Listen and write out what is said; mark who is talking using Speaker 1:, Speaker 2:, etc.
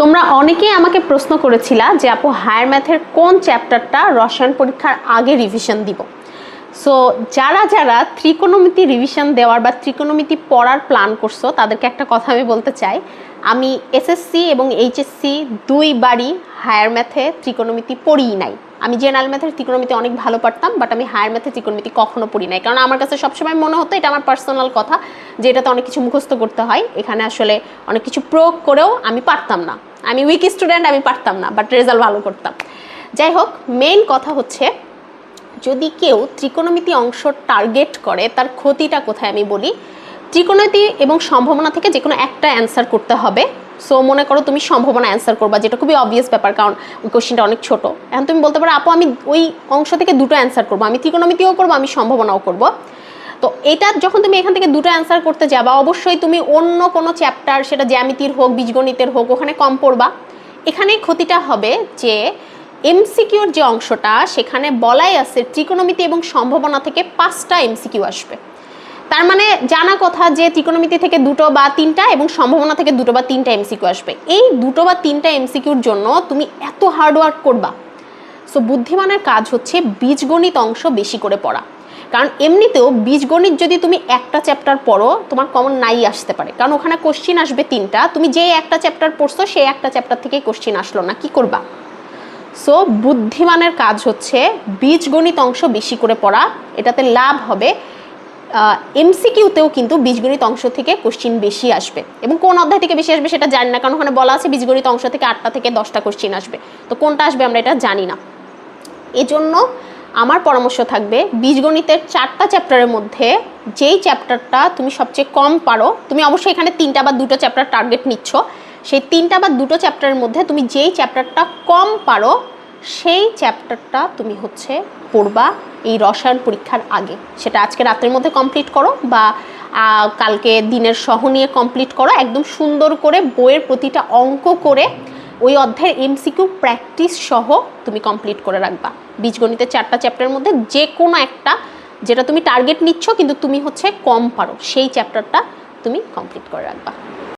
Speaker 1: তোমরা অনেকেই আমাকে প্রশ্ন করেছিলা যে আপু হায়ার ম্যাথের কোন চ্যাপ্টারটা রসায়ন পরীক্ষার আগে রিভিশন দিব। সো যারা যারা ত্রিকোণমিতি রিভিশন দেওয়ার বা ত্রিকোণমিতি পড়ার প্ল্যান করছো তাদেরকে একটা কথা আমি বলতে চাই, আমি এসএসসি এবং এইচএসসি দুইবারই হায়ার ম্যাথে ত্রিকোণমিতি পড়িই নাই। আমি জেনারেল ম্যাথের ত্রিকোণমিতি অনেক ভালো পারতাম, বাট আমি হায়ার ম্যাথে ত্রিকোণমিতি কখনো পড়ি নাই, কারণ আমার কাছে সবসময় মনে হতো, এটা আমার পার্সোনাল কথা, যে এটাতে অনেক কিছু মুখস্থ করতে হয়, এখানে আসলে অনেক কিছু প্রয়োগ করেও আমি পারতাম না। আমি উইক স্টুডেন্ট, আমি পারতাম না, বাট রেজাল্ট ভালো করতাম। যাই হোক, মেইন কথা হচ্ছে যদি কেউ ত্রিকোণমিতি অংশ টার্গেট করে তার ক্ষতিটা কোথায় আমি বলি। ত্রিকোণমিতি এবং সম্ভাবনা থেকে যে কোনো একটা অ্যান্সার করতে হবে। সো মনে করো তুমি সম্ভাবনা অ্যান্সার করবা, যেটা খুবই অবভিয়াস ব্যাপার, কারণ ওই কোশ্চেনটা অনেক ছোট। এখন তুমি বলতে পারো আপু আমি ওই অংশ থেকে দুটো অ্যান্সার করবো, আমি ত্রিকোণমিতিও করবো, আমি সম্ভাবনাও করবো। তো এটা যখন তুমি এখান থেকে দুটো অ্যান্সার করতে যাবা, অবশ্যই তুমি অন্য কোনো চ্যাপ্টার, সেটা জ্যামিতির হোক, বীজগণিতের হোক, ওখানে কম পড়বা। এখানে ক্ষতিটা হবে যে এমসিকিউর যে অংশটা, সেখানে বলাই আছে ত্রিকোণমিতি এবং সম্ভাবনা থেকে 5টা এমসিকিউ আসবে। তার মানে জানা কথা যে ত্রিকোণমিতি থেকে 2 বা 3টা এবং সম্ভাবনা থেকে 2 বা 3টা এমসিকিউ আসবে। এই 2 বা 3টা এমসিকিউর জন্য তুমি এত হার্ডওয়ার্ক করবা। সো বুদ্ধিমানের কাজ হচ্ছে বীজগণিত অংশ বেশি করে পড়া, কারণ এমনিতেও বীজগণিত যদি তুমি একটা চ্যাপ্টার পড়ো তোমার কমন নাই আসতে পারে, কারণ ওখানে কোশ্চিন আসবে 3টা, তুমি যে একটা চ্যাপ্টার পড়ছো সেই একটা চ্যাপ্টার থেকে কোশ্চিন আসলো না, কি করবা? সো বুদ্ধিমানের কাজ হচ্ছে বীজগণিত অংশ বেশি করে পড়া, এটাতে লাভ হবে। এমসিকিউতেও কিন্তু বীজগণিত অংশ থেকে কোশ্চিন বেশি আসবে, এবং কোন অধ্যায় থেকে বেশি আসবে সেটা জানি না, কারণ ওখানে বলা আছে বীজগণিত অংশ থেকে 8টা থেকে 10টা কোশ্চিন আসবে, তো কোনটা আসবে আমরা এটা জানি না। এজন্য আমার পরামর্শ থাকবে বীজগণিতের 4টা চ্যাপ্টারের মধ্যে যেই চ্যাপ্টারটা তুমি সবচেয়ে কম পারো, তুমি অবশ্যই এখানে 3টা বা 2টো চ্যাপ্টার টার্গেট নিচ্ছ, সেই 3টা বা 2টো চ্যাপ্টারের মধ্যে তুমি যেই চ্যাপ্টারটা কম পারো সেই চ্যাপ্টারটা তুমি হচ্ছে পড়বা এই রসায়ন পরীক্ষার আগে। সেটা আজকে রাতের মধ্যে কমপ্লিট করো বা কালকে দিনের সহ নিয়ে কমপ্লিট করো, একদম সুন্দর করে বইয়ের প্রতিটা অঙ্ক করে ওই অধ্যায়ের এমসিকিউ প্র্যাকটিস সহ তুমি কমপ্লিট করে রাখবা। বীজগণিতের 4টা চ্যাপ্টারের মধ্যে যে কোনো একটা, যেটা তুমি টার্গেট নিচ্ছ কিন্তু তুমি হচ্ছে কম পারো, সেই চ্যাপ্টারটা তুমি কমপ্লিট করে রাখবা।